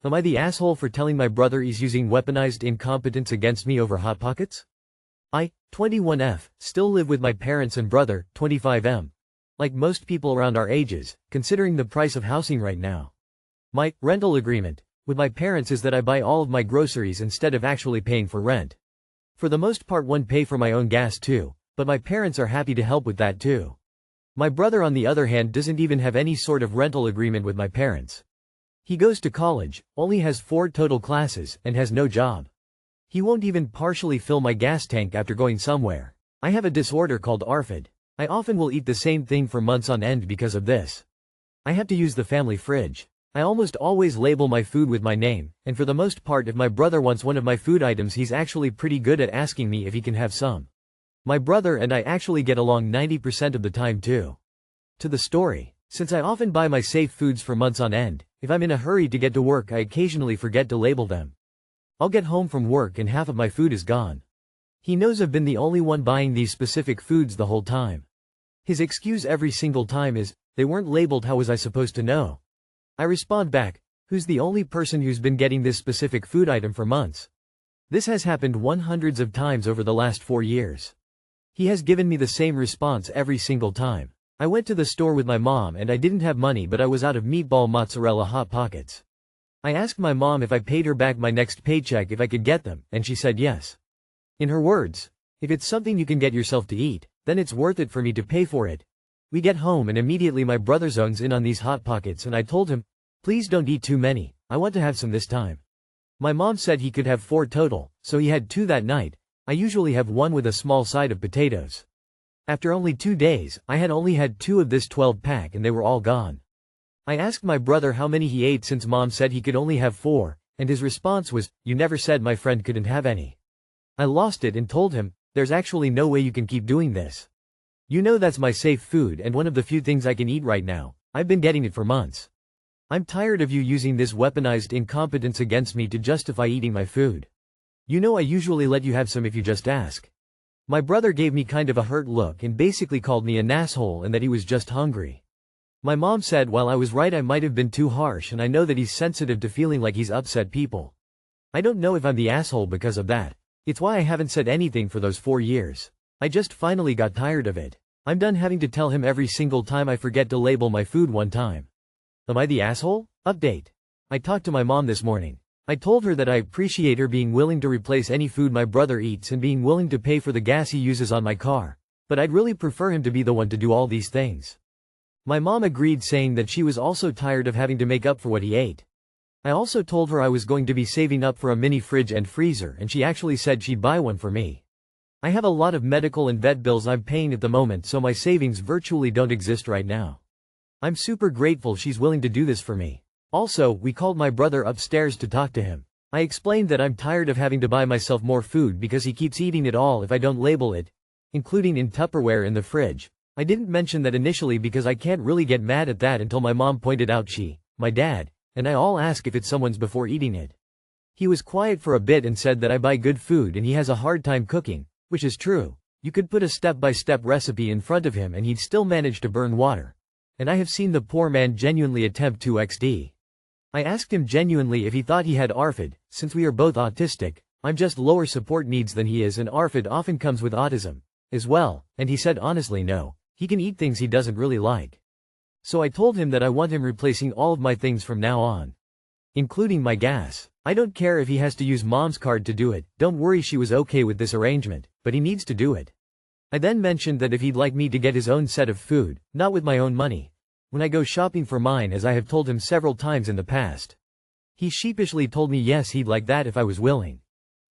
Am I the asshole for telling my brother he's using weaponized incompetence against me over Hot Pockets? I, 21F, still live with my parents and brother, 25M. Like most people around our ages, considering the price of housing right now. My rental agreement with my parents is that I buy all of my groceries instead of actually paying for rent. For the most part, I pay for my own gas too, but my parents are happy to help with that too. My brother, on the other hand, doesn't even have any sort of rental agreement with my parents. He goes to college, only has 4 total classes, and has no job. He won't even partially fill my gas tank after going somewhere. I have a disorder called ARFID. I often will eat the same thing for months on end because of this. I have to use the family fridge. I almost always label my food with my name, and for the most part, if my brother wants one of my food items, he's actually pretty good at asking me if he can have some. My brother and I actually get along 90% of the time too. To the story. Since I often buy my safe foods for months on end, if I'm in a hurry to get to work, I occasionally forget to label them. I'll get home from work and half of my food is gone. He knows I've been the only one buying these specific foods the whole time. His excuse every single time is, "They weren't labeled, how was I supposed to know?" I respond back, "Who's the only person who's been getting this specific food item for months?" This has happened hundreds of times over the last 4 years. He has given me the same response every single time. I went to the store with my mom and I didn't have money, but I was out of meatball mozzarella Hot Pockets. I asked my mom if I paid her back my next paycheck if I could get them, and she said yes. In her words, "If it's something you can get yourself to eat, then it's worth it for me to pay for it." We get home and immediately my brother zones in on these Hot Pockets, and I told him, "Please don't eat too many, I want to have some this time." My mom said he could have 4 total, so he had 2 that night. I usually have 1 with a small side of potatoes. After only 2 days, I had only had 2 of this 12-pack and they were all gone. I asked my brother how many he ate since mom said he could only have 4, and his response was, "You never said my friend couldn't have any." I lost it and told him, "There's actually no way you can keep doing this. You know that's my safe food and one of the few things I can eat right now. I've been getting it for months. I'm tired of you using this weaponized incompetence against me to justify eating my food. You know I usually let you have some if you just ask." My brother gave me kind of a hurt look and basically called me an asshole and that he was just hungry. My mom said while I was right, I might have been too harsh, and I know that he's sensitive to feeling like he's upset people. I don't know if I'm the asshole because of that. It's why I haven't said anything for those 4 years. I just finally got tired of it. I'm done having to tell him every single time I forget to label my food one time. Am I the asshole? Update. I talked to my mom this morning. I told her that I appreciate her being willing to replace any food my brother eats and being willing to pay for the gas he uses on my car, but I'd really prefer him to be the one to do all these things. My mom agreed, saying that she was also tired of having to make up for what he ate. I also told her I was going to be saving up for a mini fridge and freezer, and she actually said she'd buy one for me. I have a lot of medical and vet bills I'm paying at the moment, so my savings virtually don't exist right now. I'm super grateful she's willing to do this for me. Also, we called my brother upstairs to talk to him. I explained that I'm tired of having to buy myself more food because he keeps eating it all if I don't label it, including in Tupperware in the fridge. I didn't mention that initially because I can't really get mad at that until my mom pointed out my dad, and I all ask if it's someone's before eating it. He was quiet for a bit and said that I buy good food and he has a hard time cooking, which is true. You could put a step-by-step recipe in front of him and he'd still manage to burn water. And I have seen the poor man genuinely attempt to XD. I asked him genuinely if he thought he had ARFID. Since we are both autistic, I'm just lower support needs than he is, and ARFID often comes with autism as well, and he said honestly no, he can eat things he doesn't really like. So I told him that I want him replacing all of my things from now on, including my gas. I don't care if he has to use mom's card to do it, don't worry, she was okay with this arrangement, but he needs to do it. I then mentioned that if he'd like me to get his own set of food, not with my own money, when I go shopping for mine, as I have told him several times in the past. He sheepishly told me yes, he'd like that if I was willing.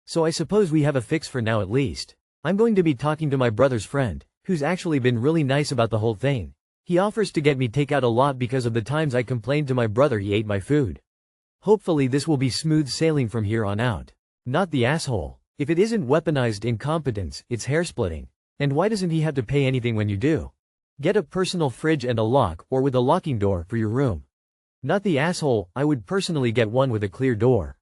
So I suppose we have a fix for now at least. I'm going to be talking to my brother's friend, who's actually been really nice about the whole thing. He offers to get me takeout a lot because of the times I complained to my brother he ate my food. Hopefully this will be smooth sailing from here on out. Not the asshole. If it isn't weaponized incompetence, it's hair splitting. And why doesn't he have to pay anything when you do? Get a personal fridge and a lock, or with a locking door, for your room. Not the asshole. I would personally get one with a clear door,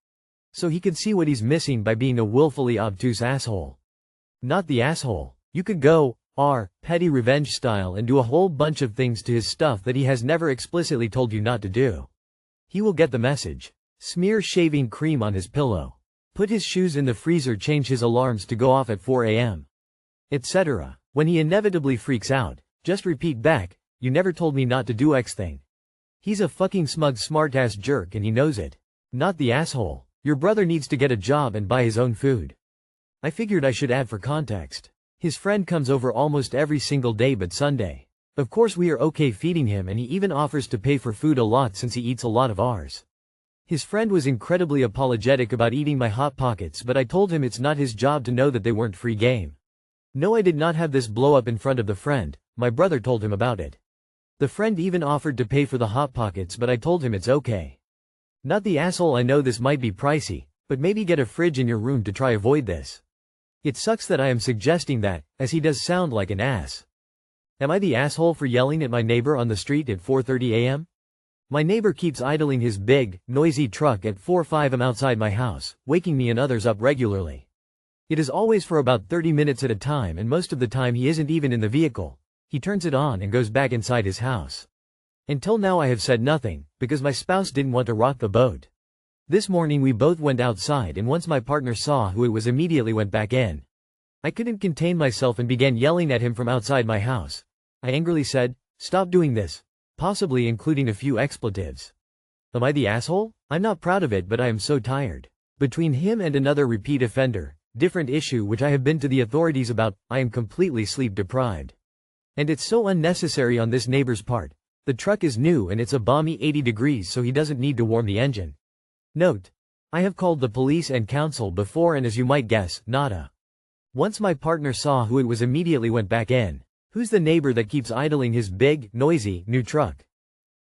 so he could see what he's missing by being a willfully obtuse asshole. Not the asshole. You could go petty revenge style and do a whole bunch of things to his stuff that he has never explicitly told you not to do. He will get the message. Smear shaving cream on his pillow. Put his shoes in the freezer, change his alarms to go off at 4 a.m. etc. When he inevitably freaks out, just repeat back, "You never told me not to do X thing." He's a fucking smug smartass jerk and he knows it. Not the asshole. Your brother needs to get a job and buy his own food. I figured I should add for context. His friend comes over almost every single day but Sunday. Of course we are okay feeding him and he even offers to pay for food a lot since he eats a lot of ours. His friend was incredibly apologetic about eating my Hot Pockets, but I told him it's not his job to know that they weren't free game. No, I did not have this blow up in front of the friend. My brother told him about it. The friend even offered to pay for the Hot Pockets, but I told him it's okay. Not the asshole. I know this might be pricey, but maybe get a fridge in your room to try avoid this. It sucks that I am suggesting that, as he does sound like an ass. Am I the asshole for yelling at my neighbor on the street at 4:30 a.m.? My neighbor keeps idling his big, noisy truck at 4-5 am outside my house, waking me and others up regularly. It is always for about 30 minutes at a time, and most of the time he isn't even in the vehicle. He turns it on and goes back inside his house. Until now I have said nothing, because my spouse didn't want to rock the boat. This morning we both went outside, and once my partner saw who it was, immediately went back in. I couldn't contain myself and began yelling at him from outside my house. I angrily said, "Stop doing this," possibly including a few expletives. Am I the asshole? I'm not proud of it, but I am so tired. Between him and another repeat offender, different issue which I have been to the authorities about, I am completely sleep deprived. And it's so unnecessary on this neighbor's part. The truck is new and it's a balmy 80 degrees, so he doesn't need to warm the engine. Note: I have called the police and council before, and as you might guess, nada. Once my partner saw who it was, immediately went back in. Who's the neighbor that keeps idling his big, noisy, new truck?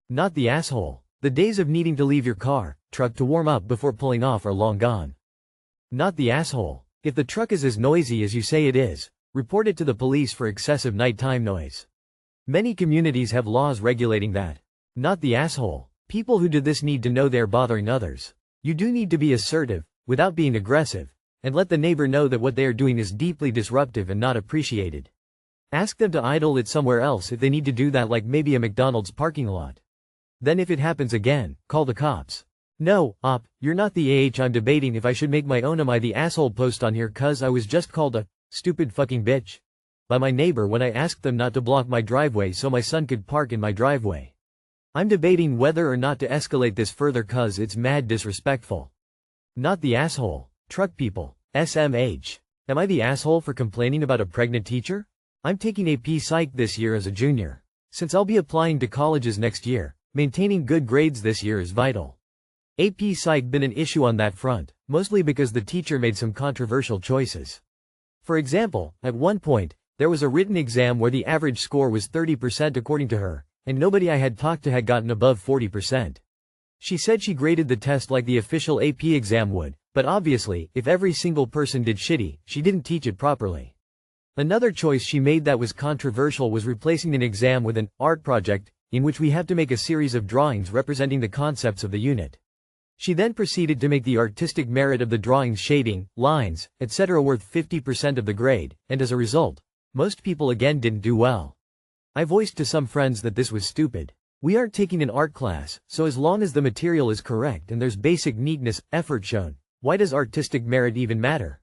Not the asshole. The days of needing to leave your truck to warm up before pulling off are long gone. Not the asshole. If the truck is as noisy as you say it is, report it to the police for excessive nighttime noise. Many communities have laws regulating that. Not the asshole. People who do this need to know they're bothering others. You do need to be assertive, without being aggressive, and let the neighbor know that what they are doing is deeply disruptive and not appreciated. Ask them to idle it somewhere else if they need to do that, like maybe a McDonald's parking lot. Then if it happens again, call the cops. No, you're not the I'm debating if I should make my own "Am I the asshole" post on here, cause I was just called a stupid fucking bitch by my neighbor when I asked them not to block my driveway so my son could park in my driveway. I'm debating whether or not to escalate this further cause it's mad disrespectful. Not the asshole. Truck people. SMH. Am I the asshole for complaining about a pregnant teacher? I'm taking AP Psych this year as a junior. Since I'll be applying to colleges next year, maintaining good grades this year is vital. AP Psych been an issue on that front, mostly because the teacher made some controversial choices. For example, at one point, there was a written exam where the average score was 30% according to her, and nobody I had talked to had gotten above 40%. She said she graded the test like the official AP exam would, but obviously, if every single person did shitty, she didn't teach it properly. Another choice she made that was controversial was replacing an exam with an art project, in which we have to make a series of drawings representing the concepts of the unit. She then proceeded to make the artistic merit of the drawings, shading, lines, etc. worth 50% of the grade, and as a result, most people again didn't do well. I voiced to some friends that this was stupid. We aren't taking an art class, so as long as the material is correct and there's basic neatness, effort shown, why does artistic merit even matter?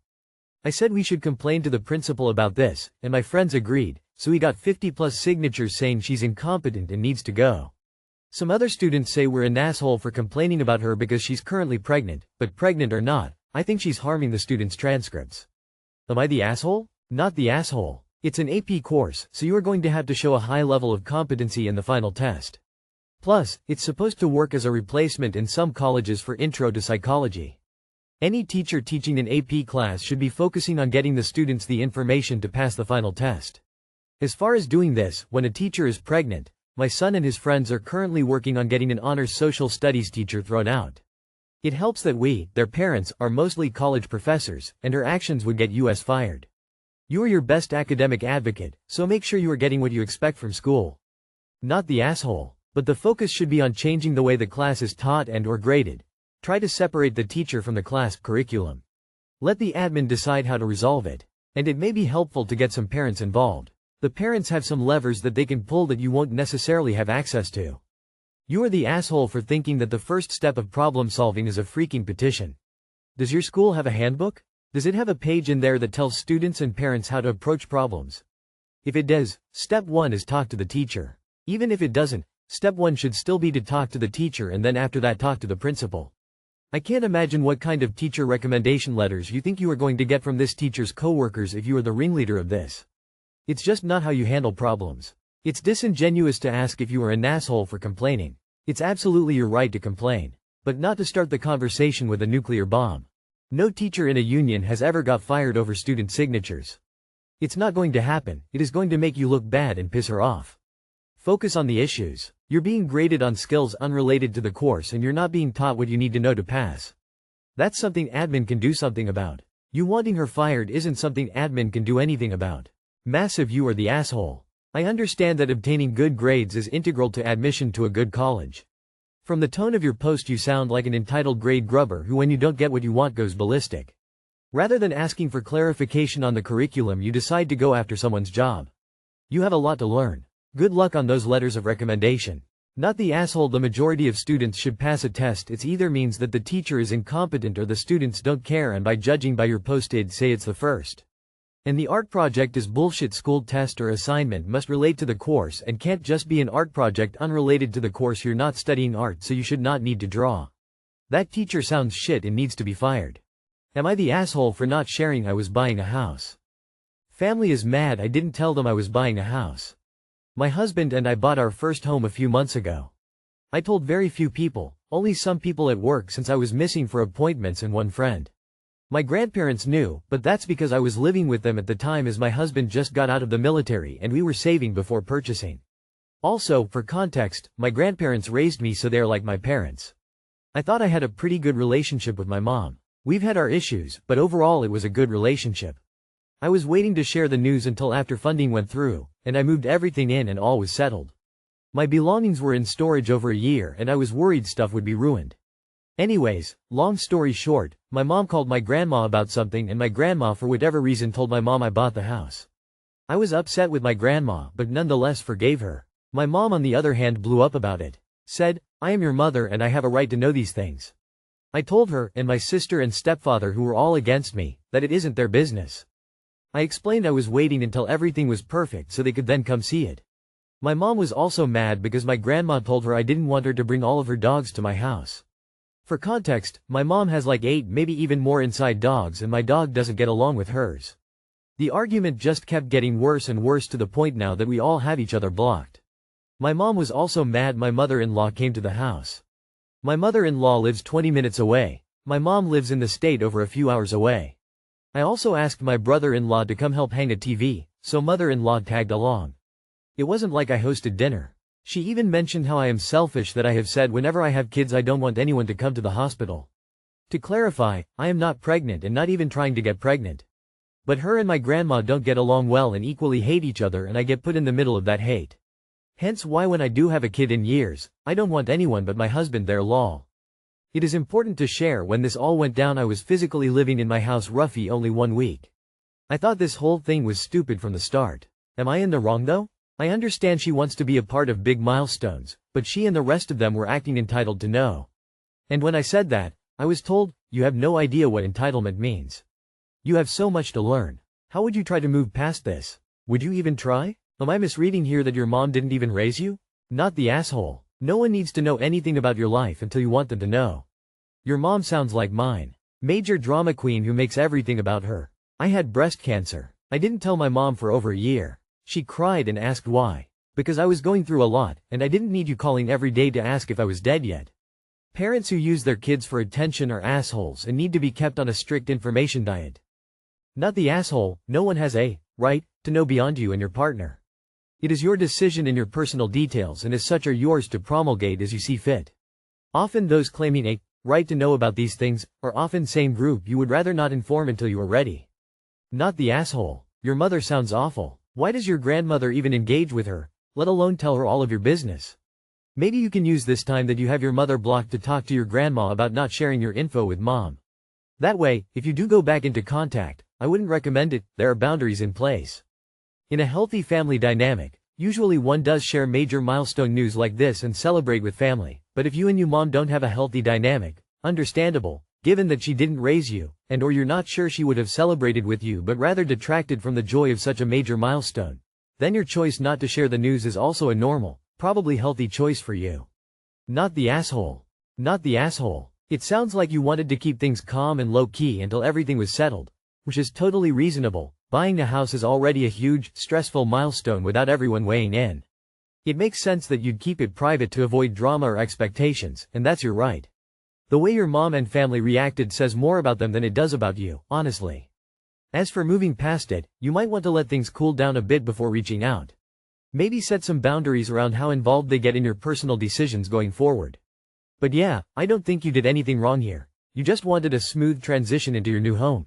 I said we should complain to the principal about this, and my friends agreed, so we got 50+ signatures saying she's incompetent and needs to go. Some other students say we're an asshole for complaining about her because she's currently pregnant, but pregnant or not, I think she's harming the students' transcripts. Am I the asshole? Not the asshole. It's an AP course, so you are going to have to show a high level of competency in the final test. Plus, it's supposed to work as a replacement in some colleges for Intro to Psychology. Any teacher teaching an AP class should be focusing on getting the students the information to pass the final test. As far as doing this, when a teacher is pregnant, my son and his friends are currently working on getting an honors social studies teacher thrown out. It helps that we, their parents, are mostly college professors, and her actions would get us fired. You are your best academic advocate, so make sure you are getting what you expect from school. Not the asshole. But the focus should be on changing the way the class is taught and/or graded. Try to separate the teacher from the class curriculum. Let the admin decide how to resolve it. And it may be helpful to get some parents involved. The parents have some levers that they can pull that you won't necessarily have access to. You are the asshole for thinking that the first step of problem solving is a freaking petition. Does your school have a handbook? Does it have a page in there that tells students and parents how to approach problems? If it does, step 1 is talk to the teacher. Even if it doesn't, step 1 should still be to talk to the teacher, and then after that talk to the principal. I can't imagine what kind of teacher recommendation letters you think you are going to get from this teacher's coworkers if you are the ringleader of this. It's just not how you handle problems. It's disingenuous to ask if you are an asshole for complaining. It's absolutely your right to complain, but not to start the conversation with a nuclear bomb. No teacher in a union has ever got fired over student signatures. It's not going to happen. It is going to make you look bad and piss her off. Focus on the issues. You're being graded on skills unrelated to the course, and you're not being taught what you need to know to pass. That's something admin can do something about. You wanting her fired isn't something admin can do anything about. Massive, you are the asshole. I understand that obtaining good grades is integral to admission to a good college. From the tone of your post, you sound like an entitled grade grubber who, when you don't get what you want, goes ballistic. Rather than asking for clarification on the curriculum, you decide to go after someone's job. You have a lot to learn. Good luck on those letters of recommendation. Not the asshole. The majority of students should pass a test. It either means that the teacher is incompetent or the students don't care, and by judging by your post, I'd say it's the first. And the art project is bullshit. School test or assignment must relate to the course and can't just be an art project unrelated to the course. You're not studying art, so you should not need to draw. That teacher sounds shit and needs to be fired. Am I the asshole for not sharing I was buying a house? Family is mad I didn't tell them I was buying a house. My husband and I bought our first home a few months ago. I told very few people, only some people at work, since I was missing for appointments, and one friend. My grandparents knew, but that's because I was living with them at the time, as my husband just got out of the military and we were saving before purchasing. Also, for context, my grandparents raised me, so they're like my parents. I thought I had a pretty good relationship with my mom. We've had our issues, but overall it was a good relationship. I was waiting to share the news until after funding went through, and I moved everything in and all was settled. My belongings were in storage over a year and I was worried stuff would be ruined. Anyways, long story short, my mom called my grandma about something, and my grandma for whatever reason told my mom I bought the house. I was upset with my grandma, but nonetheless forgave her. My mom, on the other hand, blew up about it. Said, I am your mother and I have a right to know these things. I told her, and my sister and stepfather, who were all against me, that it isn't their business. I explained I was waiting until everything was perfect so they could then come see it. My mom was also mad because my grandma told her I didn't want her to bring all of her dogs to my house. For context, my mom has like 8, maybe even more inside dogs, and my dog doesn't get along with hers. The argument just kept getting worse and worse, to the point now that we all have each other blocked. My mom was also mad my mother-in-law came to the house. My mother-in-law lives 20 minutes away. My mom lives in the state over a few hours away. I also asked my brother-in-law to come help hang a TV, so mother-in-law tagged along. It wasn't like I hosted dinner. She even mentioned how I am selfish, that I have said whenever I have kids I don't want anyone to come to the hospital. To clarify, I am not pregnant and not even trying to get pregnant. But her and my grandma don't get along well and equally hate each other, and I get put in the middle of that hate. Hence why when I do have a kid in years, I don't want anyone but my husband there. Lol. It is important to share, when this all went down I was physically living in my house roughly only 1 week. I thought this whole thing was stupid from the start. Am I in the wrong though? I understand she wants to be a part of big milestones, but she and the rest of them were acting entitled to know. And when I said that, I was told, you have no idea what entitlement means. You have so much to learn. How would you try to move past this? Would you even try? Am I misreading here that your mom didn't even raise you? Not the asshole. No one needs to know anything about your life until you want them to know. Your mom sounds like mine. Major drama queen who makes everything about her. I had breast cancer. I didn't tell my mom for over a year. She cried and asked why. Because I was going through a lot, and I didn't need you calling every day to ask if I was dead yet. Parents who use their kids for attention are assholes and need to be kept on a strict information diet. Not the asshole. No one has a right to know beyond you and your partner. It is your decision and your personal details, and as such are yours to promulgate as you see fit. Often those claiming a right to know about these things are often same group you would rather not inform until you are ready. Not the asshole. Your mother sounds awful. Why does your grandmother even engage with her, let alone tell her all of your business? Maybe you can use this time that you have your mother blocked to talk to your grandma about not sharing your info with mom. That way, if you do go back into contact, I wouldn't recommend it. There are boundaries in place. In a healthy family dynamic, Usually one does share major milestone news like this and celebrate with family, but if you and your mom don't have a healthy dynamic, understandable, given that she didn't raise you, and or you're not sure she would have celebrated with you but rather detracted from the joy of such a major milestone, then your choice not to share the news is also a normal, probably healthy choice for you. Not the asshole. Not the asshole. It sounds like you wanted to keep things calm and low-key until everything was settled, which is totally reasonable. Buying a house is already a huge, stressful milestone without everyone weighing in. It makes sense that you'd keep it private to avoid drama or expectations, and that's your right. The way your mom and family reacted says more about them than it does about you, honestly. As for moving past it, you might want to let things cool down a bit before reaching out. Maybe set some boundaries around how involved they get in your personal decisions going forward. But yeah, I don't think you did anything wrong here. You just wanted a smooth transition into your new home.